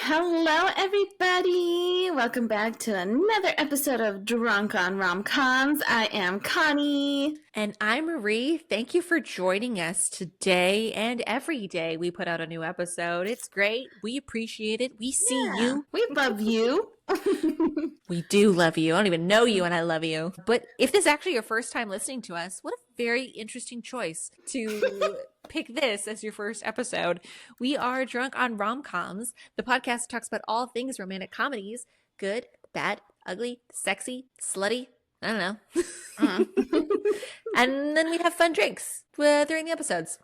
Hello, everybody. Welcome back to another episode of Drunk on Rom-Coms. I am Connie. And I'm Marie. Thank you for joining us today and every day we put out a new episode. It's great. We appreciate it. We see you. We love you. We do love you. I don't even know you and I love you. But if this is actually your first time listening to us, what a very interesting choice to pick this as your first episode. We are Drunk on Rom-Coms. The podcast talks about all things romantic comedies. Good, bad, ugly, sexy, slutty. I don't know. And then we have fun drinks during the episodes.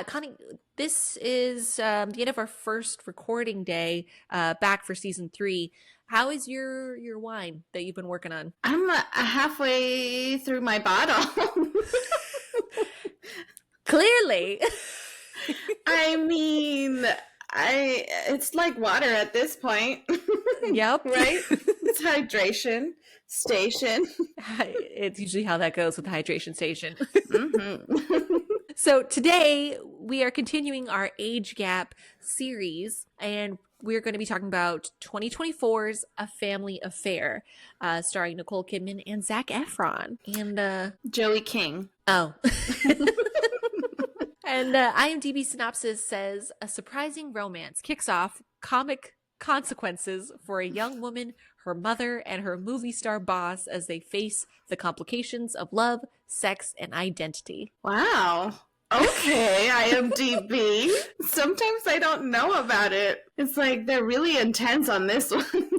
Connie, this is the end of our first recording day back for season 3. How is your wine that you've been working on? I'm halfway through my bottle. Clearly. I mean, it's like water at this point. Yep. Right? It's hydration station. It's usually how that goes with the hydration station. Mm-hmm. So today we are continuing our age gap series, and we're going to be talking about 2024's A Family Affair, starring Nicole Kidman and Zac Efron. And Joey King. Oh. And IMDb synopsis says, a surprising romance kicks off comic consequences for a young woman, her mother, and her movie star boss as they face the complications of love, sex, and identity. Wow. Okay, IMDb. Sometimes I don't know about it. It's like they're really intense on this one.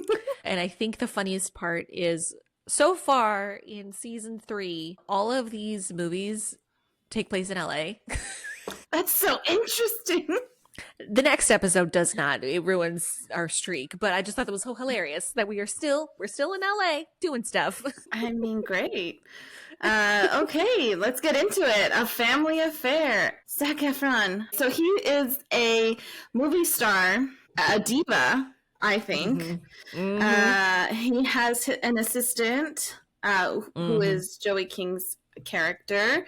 And I think the funniest part is, so far in season 3, all of these movies take place in LA. That's so interesting. The next episode does not. It ruins our streak. But I just thought that was so hilarious that we're still in LA doing stuff. I mean, great. Okay, let's get into it. A Family Affair. Zac Efron. So he is a movie star, a diva, I think. Mm-hmm. Mm-hmm. He has an assistant who is Joey King's character.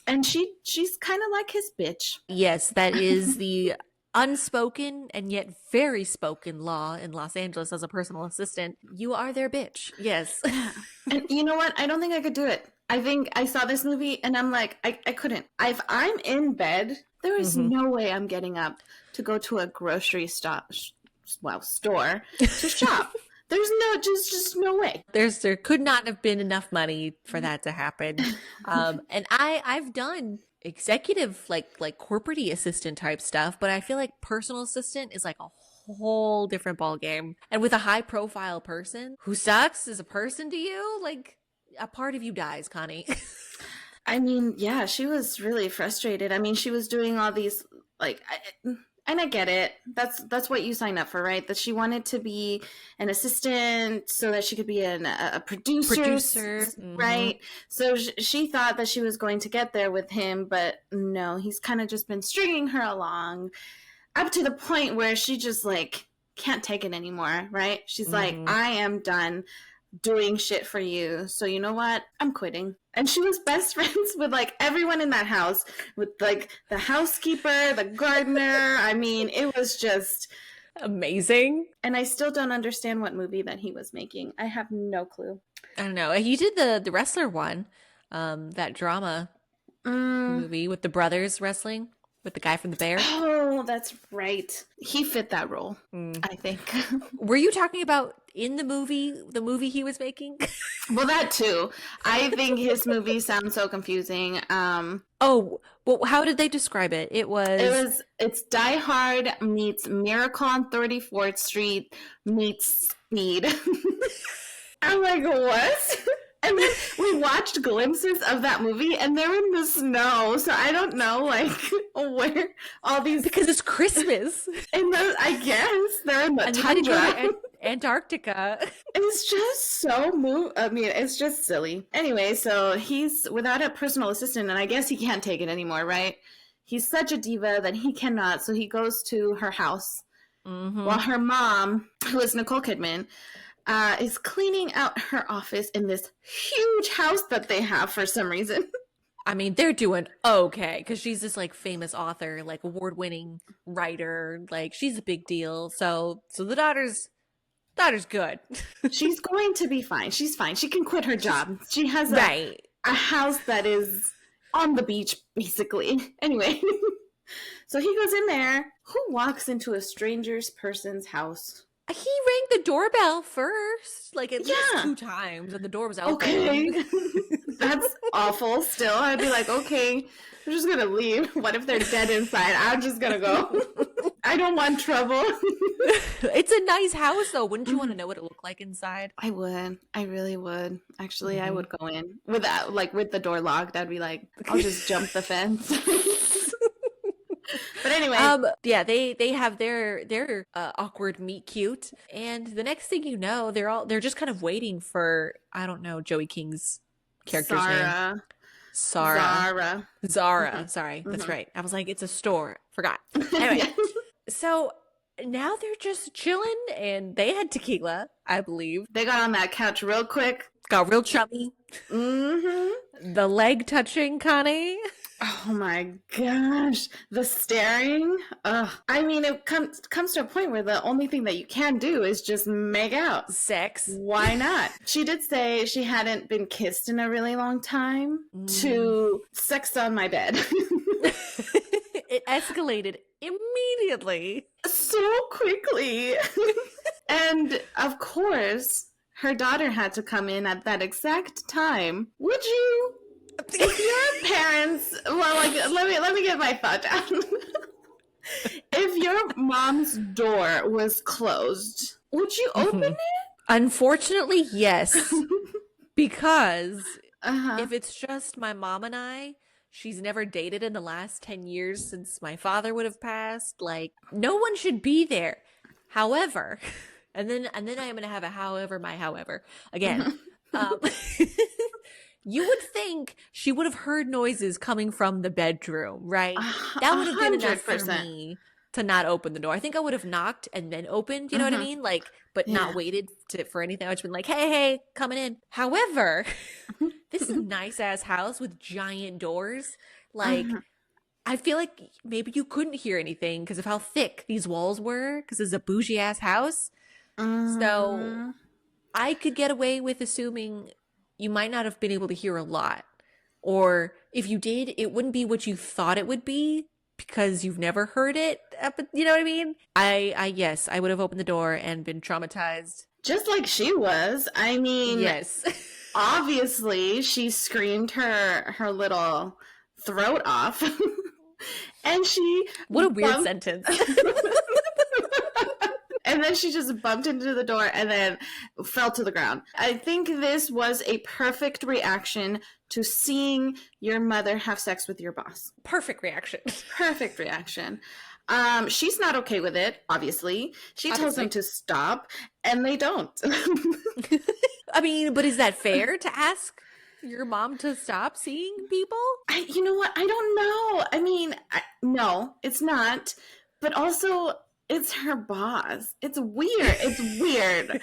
And she's kind of like his bitch. Yes, that is the unspoken and yet very spoken law in Los Angeles as a personal assistant. You are their bitch. Yes. And you know what? I don't think I could do it. I think I saw this movie and I'm like, I couldn't. If I'm in bed, there is no way I'm getting up to go to a grocery store to shop. There's just no way. There could not have been enough money for that to happen. And I've done executive, like corporate-y assistant type stuff, but I feel like personal assistant is like a whole different ballgame. And with a high profile person who sucks as a person to you, like a part of you dies, Connie. I mean, yeah, she was really frustrated. I mean, she was doing all these and I get it. That's what you sign up for, right? That she wanted to be an assistant so that she could be a producer. Right? So she thought that she was going to get there with him, but no, he's kind of just been stringing her along up to the point where she just like can't take it anymore, right? She's like, I am done doing shit for you. So you know what? I'm quitting. And she was best friends with like everyone in that house, with like the housekeeper, the gardener. I mean, it was just amazing. And I still don't understand what movie that he was making. I have no clue. I don't know. He did the wrestler one, that drama movie with the brothers wrestling with the guy from The Bear. Oh, that's right. He fit that role, I think. Were you talking about in the movie he was making? Well, that too. I think his movie sounds so confusing. Oh, well, how did they describe it? It's Die Hard meets Miracle on 34th Street meets Speed. I'm like, what? And then we watched glimpses of that movie, and they're in the snow. So I don't know, like, where all these... Because it's Christmas. And I guess they're in the tundra. Antarctica. It's just so it's just silly. Anyway, so he's without a personal assistant, and I guess he can't take it anymore, right? He's such a diva that he cannot, so he goes to her house while her mom, who is Nicole Kidman, is cleaning out her office in this huge house that they have for some reason. I mean, they're doing okay because she's this like famous author, like award-winning writer. Like she's a big deal. So the daughter's good. She's going to be fine. She's fine. She can quit her job. She has Right. a house that is on the beach, basically. Anyway, so he goes in there. Who walks into a stranger's person's house? He rang the doorbell first, like at least 2 times, and the door was open. Okay. That's awful still. I'd be like, okay, I'm just gonna leave. What if they're dead inside? I'm just gonna go. I don't want trouble. It's a nice house, though. Wouldn't you want to know what it looked like inside? I would. I really would. Actually, I would go in without, like, with the door locked. I'd be like, I'll just jump the fence. But anyway, yeah, they have their awkward meet cute, and the next thing you know, they're just kind of waiting for, I don't know, Joey King's character's name. Zara. Sorry, that's right. I was like, it's a store. Forgot. Anyway, so now they're just chilling, and they had tequila, I believe. They got on that couch real quick. Got real chummy. Mm-hmm. The leg touching, Connie. Oh my gosh, the staring. I mean, it comes to a point where the only thing that you can do is just make out. Sex. Why not? She did say she hadn't been kissed in a really long time. To sex on my bed. It escalated immediately. So quickly. And of course, her daughter had to come in at that exact time. Would you? If your parents, well, like, let me get my thought down. If your mom's door was closed, would you open it? Unfortunately, yes. Because if it's just my mom and I, she's never dated in the last 10 years since my father would have passed. Like, no one should be there. However, and then I am going to have a however again. You would think she would have heard noises coming from the bedroom, right? That would have been enough for me to not open the door. I think I would have knocked and then opened, you know what I mean? Like, but not waited for anything. I would have been like, hey, coming in. However, this is a nice-ass house with giant doors. Like, I feel like maybe you couldn't hear anything because of how thick these walls were, because it's a bougie-ass house. So I could get away with assuming you might not have been able to hear a lot. Or if you did, it wouldn't be what you thought it would be because you've never heard it. But you know what I mean? Yes, I would have opened the door and been traumatized. Just like she was. I mean, yes. Obviously, she screamed her little throat off. And she... What a weird sentence. And then she just bumped into the door and then fell to the ground. I think this was a perfect reaction to seeing your mother have sex with your boss. Perfect reaction. Perfect reaction. She's not okay with it, obviously. She tells them to stop, and they don't. I mean, but is that fair to ask your mom to stop seeing people? You know what? I don't know. I mean, no, it's not. But also... it's her boss. It's weird. It's weird.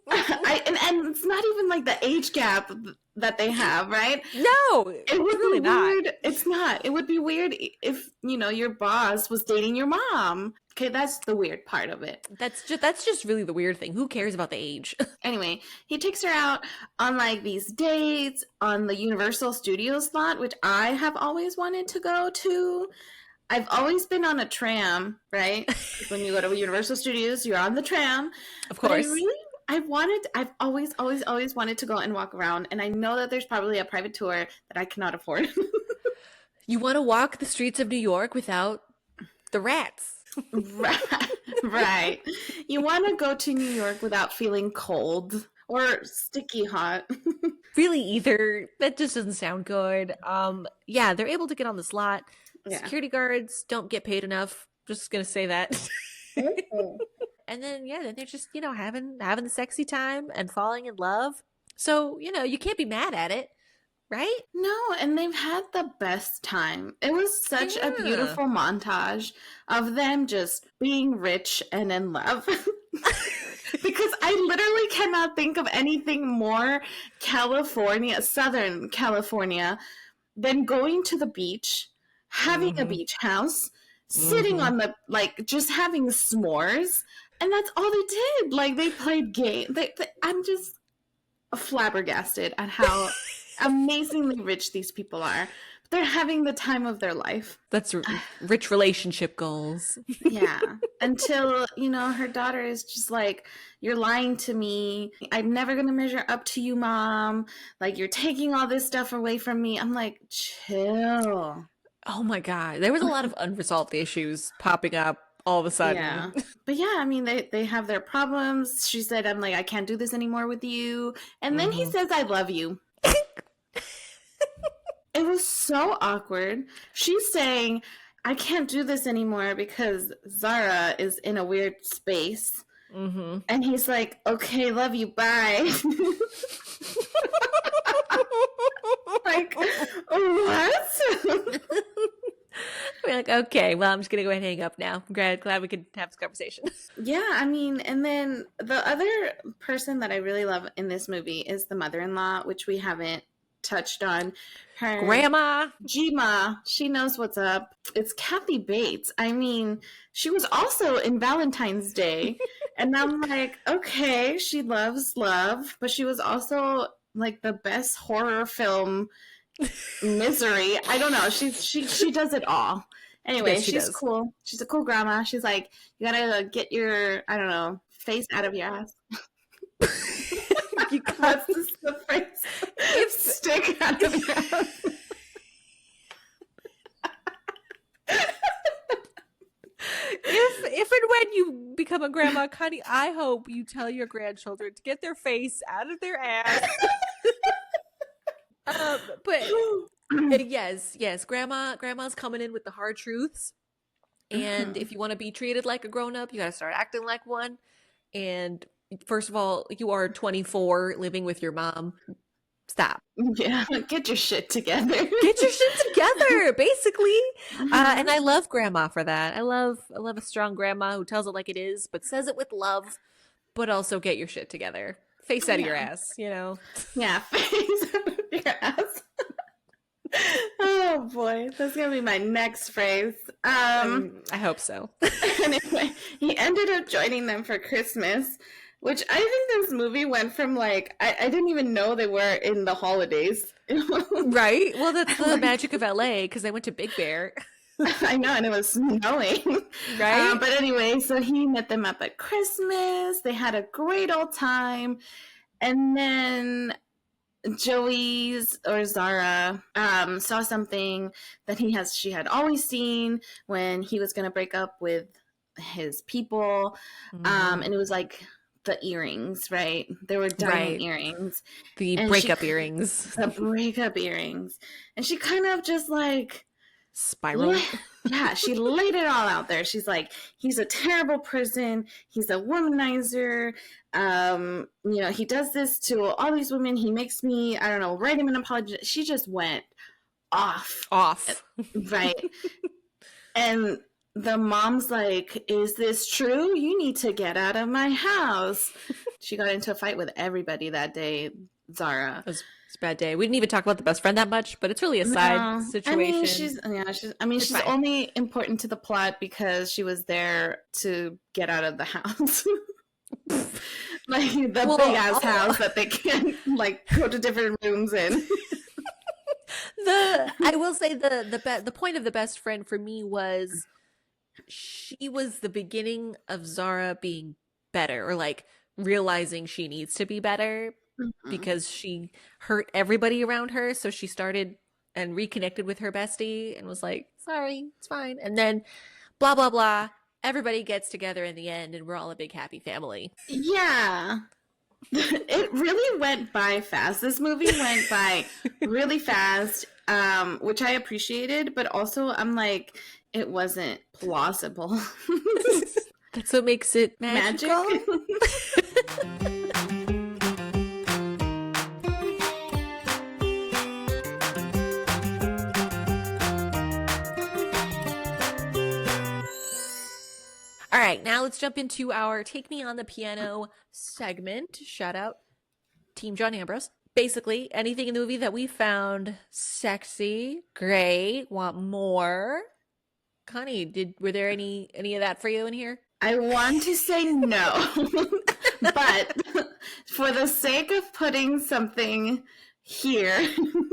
And it's not even like the age gap that they have, right? No, it would really be weird. Not. It's not. It would be weird if, your boss was dating your mom. Okay, that's the weird part of it. That's just really the weird thing. Who cares about the age? Anyway, he takes her out on like these dates on the Universal Studios lot, which I have always wanted to go to. I've always been on a tram, right? When you go to Universal Studios, you're on the tram. Of course. But I've always wanted to go and walk around. And I know that there's probably a private tour that I cannot afford. You want to walk the streets of New York without the rats. Right. You want to go to New York without feeling cold or sticky hot. Really either. That just doesn't sound good. Yeah, they're able to get on the slot. Yeah. Security guards don't get paid enough. Just gonna say that. And then they're just having the sexy time and falling in love. So you can't be mad at it, right? No, and they've had the best time. It was such a beautiful montage of them just being rich and in love. Because I literally cannot think of anything more Southern California then going to the beach, having a beach house, sitting on the, like, just having s'mores, and that's all they did. Like, they played games. I'm just flabbergasted at how amazingly rich these people are. They're having the time of their life. That's rich relationship goals. Yeah. Until, her daughter is just like, you're lying to me. I'm never going to measure up to you, Mom. Like, you're taking all this stuff away from me. I'm like, chill. Oh my God. There was a lot of unresolved issues popping up all of a sudden. Yeah. But yeah, I mean, they have their problems. She said, I'm like, I can't do this anymore with you. And then he says, I love you. It was so awkward. She's saying, I can't do this anymore because Zara is in a weird space. And he's like, okay, love you, bye. Like, what? We're like, okay, well, I'm just going to go ahead and hang up now. I'm glad we could have this conversation. Yeah, I mean, and then the other person that I really love in this movie is the mother-in-law, which we haven't touched on. Her Grandma. Gma, she knows what's up. It's Kathy Bates. I mean, she was also in Valentine's Day. And I'm like, okay, she loves love, but she was also like the best horror film Misery. I don't know. She does it all. Anyway, Yes, she's cool. She's a cool grandma. She's like, you gotta get your, I don't know, face out of your ass. What's the phrase? Stick out of your ass. If and when you become a grandma, Connie, I hope you tell your grandchildren to get their face out of their ass. But yes, grandma's coming in with the hard truths. And if you want to be treated like a grown-up, you got to start acting like one. And first of all, you are 24 living with your mom. Stop. Yeah, get your shit together. Get your shit together, basically. And I love grandma for that. I love a strong grandma who tells it like it is, but says it with love, but also get your shit together. Face out of your ass, Yeah, face out of your ass. Oh boy, that's gonna be my next phrase. I hope so. Anyway, he ended up joining them for Christmas, which I think this movie went from like I didn't even know they were in the holidays. Right? Well, that's the magic of LA because I went to Big Bear. I know, and it was snowing. Right? But anyway, so he met them up at Christmas. They had a great old time. And then Joey's or Zara saw something that she had always seen when he was going to break up with his people. And it was like the earrings, right? There were diamond earrings. The breakup earrings. The breakup earrings. And she kind of just like spiraled. Yeah, she laid it all out there. She's like, he's a terrible person. He's a womanizer. He does this to all these women. He makes me, I don't know, write him an apology. She just went off. Right. And the mom's like, is this true? You need to get out of my house. She got into a fight with everybody that day, Zara. It's a bad day. We didn't even talk about the best friend that much, but it's really a side situation. She's only important to the plot because she was there to get out of the house. Like the big ass house that they can like go to different rooms in. I will say the point of the best friend for me was she was the beginning of Zara being better, or like realizing she needs to be better because she hurt everybody around her. So she started and reconnected with her bestie and was like, sorry, it's fine. And then blah, blah, blah. Everybody gets together in the end and we're all a big happy family. Yeah. It really went by fast. This movie went by really fast, which I appreciated, but also I'm like, it wasn't plausible. That's what makes it magical. All right, now let's jump into our Take Me on the Piano segment. Shout out Team John Ambrose. basically anything in the movie that we found sexy, great, want more. Connie, were there any of that for you in here? I want to say no, but for the sake of putting something here,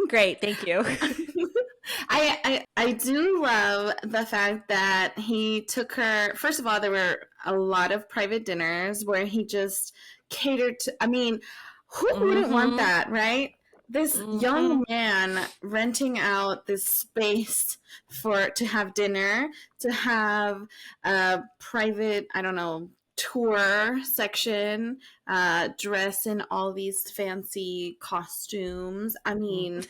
Great, thank you. I do love the fact that he took her. First of all, there were a lot of private dinners where he just catered to. I mean, who wouldn't want that, right? This young man renting out this space to have dinner, to have a private, I don't know, tour section, dress in all these fancy costumes. I mean,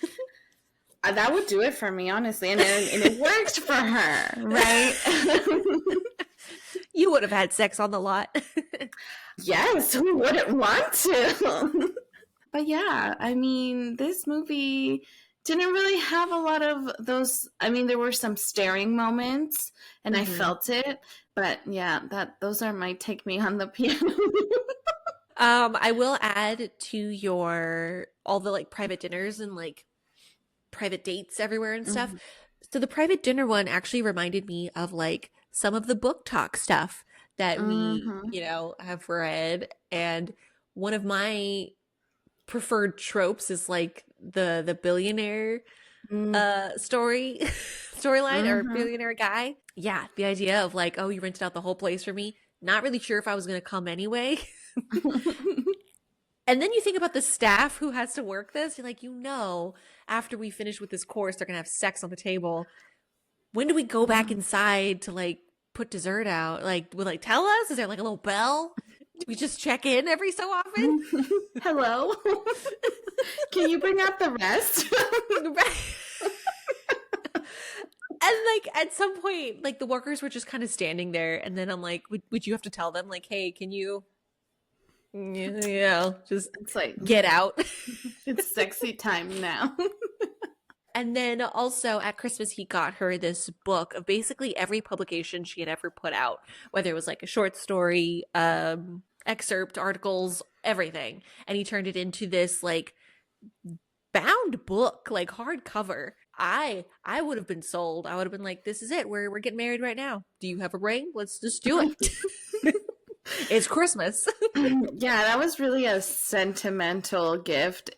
that would do it for me, honestly. And it worked for her, right? You would have had sex on the lot. Yes, who wouldn't want to? But yeah, I mean, this movie didn't really have a lot of those. I mean, there were some staring moments, and I felt it. But yeah, those are my take me on the piano. I will add to all the like private dinners and like private dates everywhere and stuff. So the private dinner one actually reminded me of like some of the book talk stuff that we, have read. And one of my preferred tropes is like the billionaire storyline or billionaire guy. Yeah, the idea of like, oh, you rented out the whole place for me. Not really sure if I was going to come anyway. And then you think about the staff who has to work this. You're like, after we finish with this course, they're going to have sex on the table. When do we go back inside to like put dessert out? Like, will they tell us? Is there like a little bell? Do we just check in every so often? Hello? Can you bring out the rest? And like at some point, like the workers were just kind of standing there. And then I'm like, would you have to tell them like, hey, can you, just it's like, get out? It's sexy time now. And then also at Christmas, he got her this book of basically every publication she had ever put out, whether it was like a short story, excerpt, articles, everything. And he turned it into this like bound book, like hardcover. I would have been sold. I would have been like, this is it. We're getting married right now. Do you have a ring? Let's just do it. It's Christmas. Yeah, that was really a sentimental gift.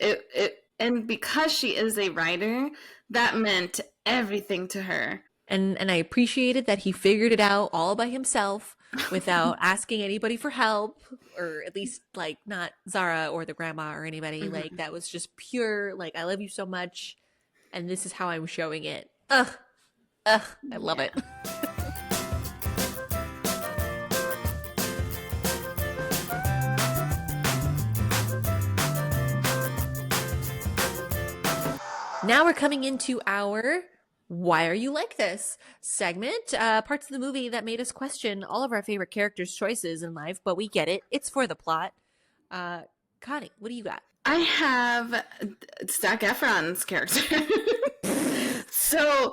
And because she is a writer, that meant everything to her. And I appreciated that he figured it out all by himself without asking anybody for help, or at least like not Zara or the grandma or anybody. Like that was just pure, like, I love you so much and this is how I'm showing it. I love it. Now we're coming into our Why Are You Like This segment. Parts of the movie that made us question all of our favorite characters' choices in life, but we get it. It's for the plot. Connie, what do you got? I have Zac Efron's character. So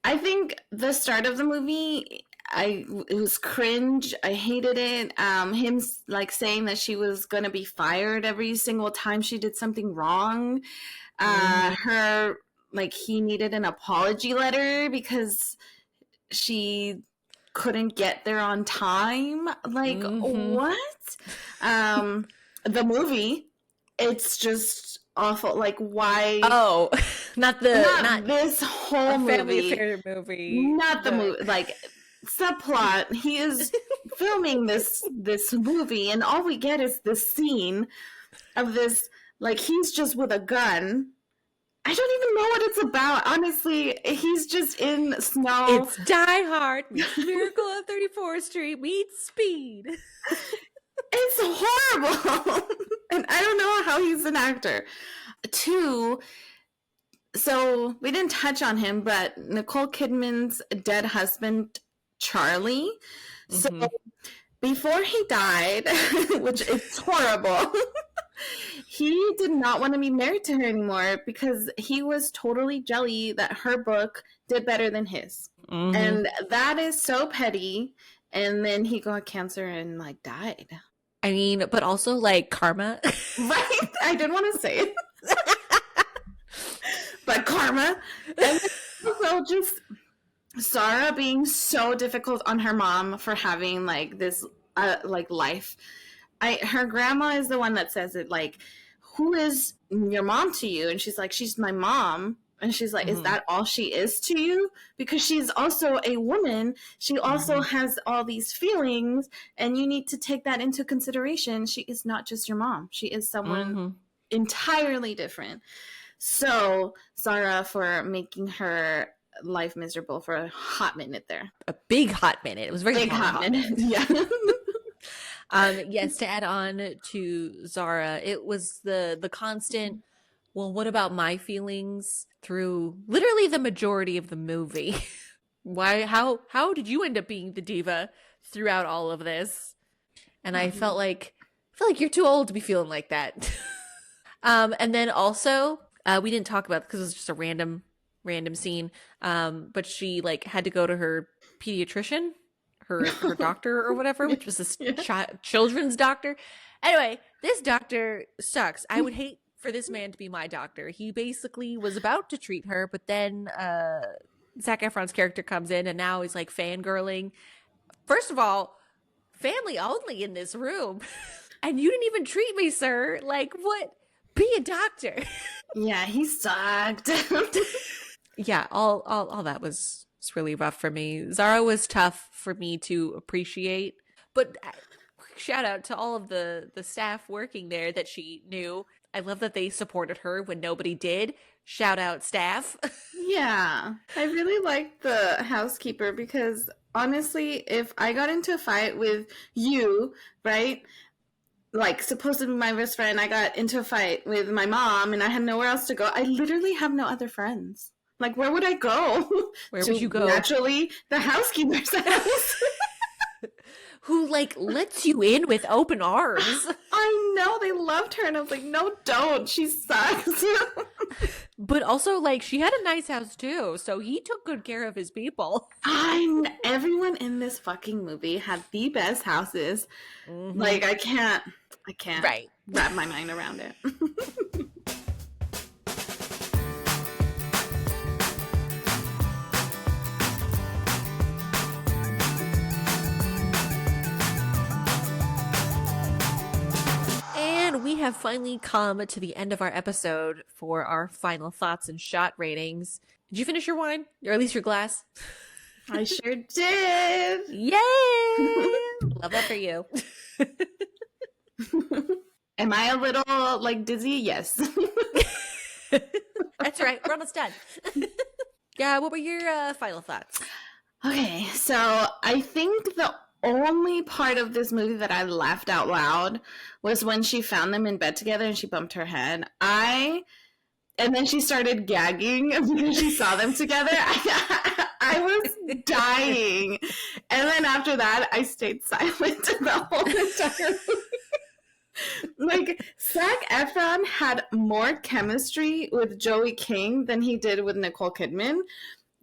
I think the start of the movie, it was cringe. I hated it. Him like saying that she was going to be fired every single time she did something wrong. Her, like, he needed an apology letter because she couldn't get there on time. Like, what? The movie, it's just awful. Like, why? Oh, not this whole movie. Family Affair movie. Not the movie. Like, subplot. He is filming this movie, and all we get is this scene of this. Like, he's just with a gun. I don't even know what it's about. Honestly, he's just in snow. It's Die Hard meets Miracle on 34th Street meets Speed. It's horrible. And I don't know how he's an actor. 2, so we didn't touch on him, but Nicole Kidman's dead husband, Charlie. So before he died, which is horrible, he did not want to be married to her anymore because he was totally jelly that her book did better than his. And that is so petty. And then he got cancer and like died. I mean, but also like karma. Right? I didn't want to say it. but karma. And also just Sarah being so difficult on her mom for having like this like life. Her grandma is the one that says it, like, who is your mom to you? And she's like, she's my mom. And she's like, is that all she is to you? Because she's also a woman. She also has all these feelings, and you need to take that into consideration. She is not just your mom. She is someone entirely different. So, Sarah, for making her life miserable for a hot minute there. A big hot minute. It was very big hot minute. Yeah. Yes, to add on to Zara, it was the constant, well, what about my feelings through literally the majority of the movie? Why how did you end up being the diva throughout all of this? And I felt like you're too old to be feeling like that. And then also, we didn't talk about, because it was just a random scene, but she like had to go to her pediatrician, her doctor or whatever, which was this children's doctor. Anyway, this doctor sucks. I would hate for this man to be my doctor. He basically was about to treat her, but then Zac Efron's character comes in, and now he's like fangirling. First of all, family only in this room. And you didn't even treat me, sir. Like, what? Be a doctor. Yeah, he sucked. Yeah, all that was really rough for me. Zara was tough for me to appreciate, but shout out to all of the staff working there that she knew. I love that they supported her when nobody did. Shout out staff. Yeah, I really liked the housekeeper, because honestly, if I got into a fight with you, right? Like, supposed to be my best friend, I got into a fight with my mom and I had nowhere else to go. I literally have no other friends. Like, where would I go? Where would you go? Naturally, the housekeeper's house. Who, like, lets you in with open arms. I know, they loved her, and I was like, no, don't. She sucks. But also, like, she had a nice house, too, so he took good care of his people. Everyone in this fucking movie had the best houses. Like, I can't wrap my mind around it. And we have finally come to the end of our episode for our final thoughts and shot ratings. Did you finish your wine? Or at least your glass? I sure did. Yay! Love that for you. Am I a little, like, dizzy? Yes. That's right. We're almost done. Yeah, what were your final thoughts? Okay, so I think the only part of this movie that I laughed out loud was when she found them in bed together and she bumped her head. And then she started gagging because she saw them together. I was dying. And then after that, I stayed silent the whole entire movie. Like, Zac Efron had more chemistry with Joey King than he did with Nicole Kidman.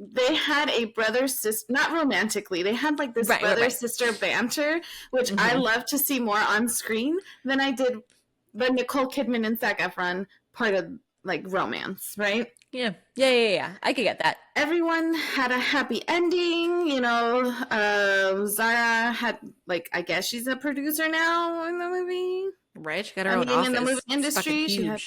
They had a brother-sister, not romantically, they had like this brother-sister banter, which I love to see more on screen than I did the Nicole Kidman and Zac Efron part of, like, romance, right? Yeah. I could get that. Everyone had a happy ending, you know. Zara had, like, I guess she's a producer now in the movie. Right, she got her own office. In the movie industry, she had,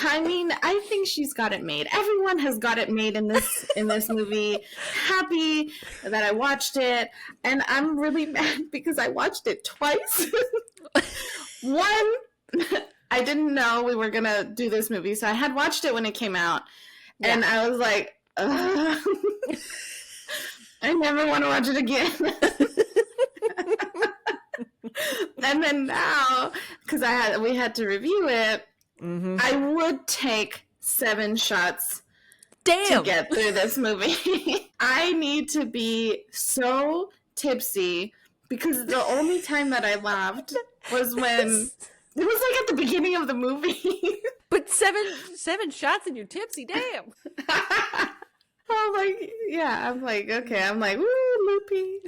I mean, I think she's got it made. Everyone has got it made in this movie. Happy that I watched it, and I'm really mad because I watched it twice. One, I didn't know we were gonna do this movie, so I had watched it when it came out, and I was like, ugh. I never want to watch it again. And then now, because we had to review it, I would take 7 shots to get through this movie. I need to be so tipsy, because the only time that I laughed was when it was like at the beginning of the movie. But seven shots and you're tipsy, damn. I'm like, okay. I'm like, woo, loopy.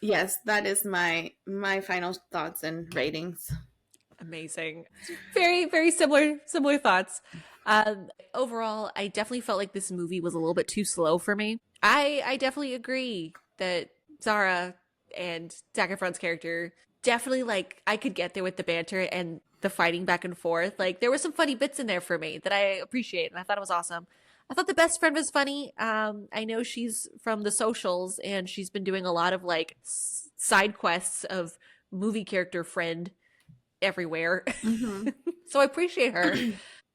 Yes, that is my final thoughts and ratings. Amazing. Very, very similar thoughts. Overall, I definitely felt like this movie was a little bit too slow for me. I definitely agree that Zara and Zac Efron's character definitely, like, I could get there with the banter and the fighting back and forth. Like, there were some funny bits in there for me that I appreciate, and I thought it was awesome. I thought the best friend was funny. I know she's from the socials, and she's been doing a lot of like side quests of movie character friend everywhere. Mm-hmm. So I appreciate her.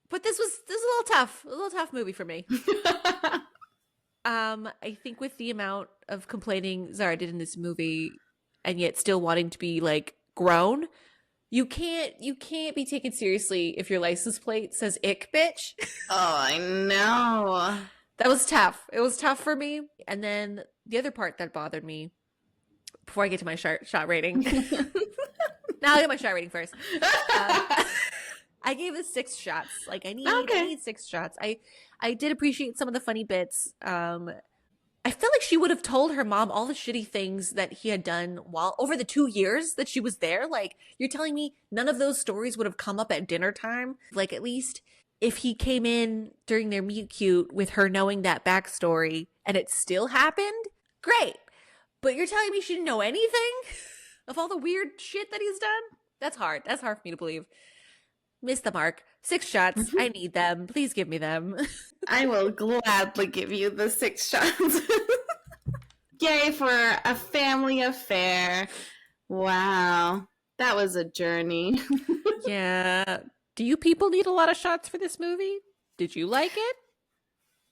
But this was a little tough movie for me. I think with the amount of complaining Zara did in this movie, and yet still wanting to be like grown, you can't be taken seriously if your license plate says "ick, bitch." Oh, I know. That was tough. It was tough for me. And then the other part that bothered me before I get to my shot rating. Now I'll get my shot rating first. I gave it 6 shots. Like I need 6 shots. I did appreciate some of the funny bits. I feel like she would have told her mom all the shitty things that he had done while over the 2 years that she was there. Like, you're telling me none of those stories would have come up at dinner time? Like, at least if he came in during their meet cute with her knowing that backstory and it still happened, great. But you're telling me she didn't know anything of all the weird shit that he's done? That's hard. That's hard for me to believe. Missed the mark. 6 shots. I need them. Please give me them. I will gladly give you the 6 shots. Yay for a family affair. Wow. That was a journey. Yeah. Do you people need a lot of shots for this movie? Did you like it?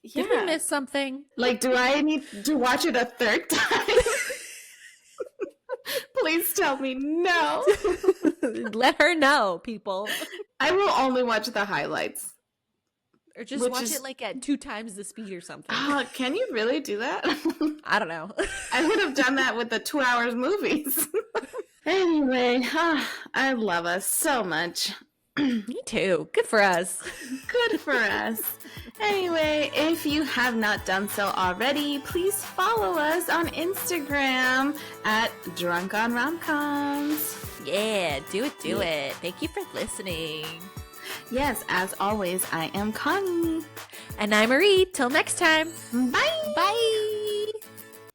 Yeah. Did we miss something? Like, do I need to watch it a 3rd time? Please tell me no. Let her know, people. I will only watch the highlights. Or just watch it like at 2 times the speed or something. Can you really do that? I don't know. I would have done that with the 2 hours movies. Anyway, I love us so much. Me too. Good for us. Good for us. Anyway, if you have not done so already, please follow us on Instagram at Drunk on Rom-Coms. Yeah, do it. Thank you for listening. Yes, as always, I am Coni. And I'm Marie. Till next time. Bye. Bye.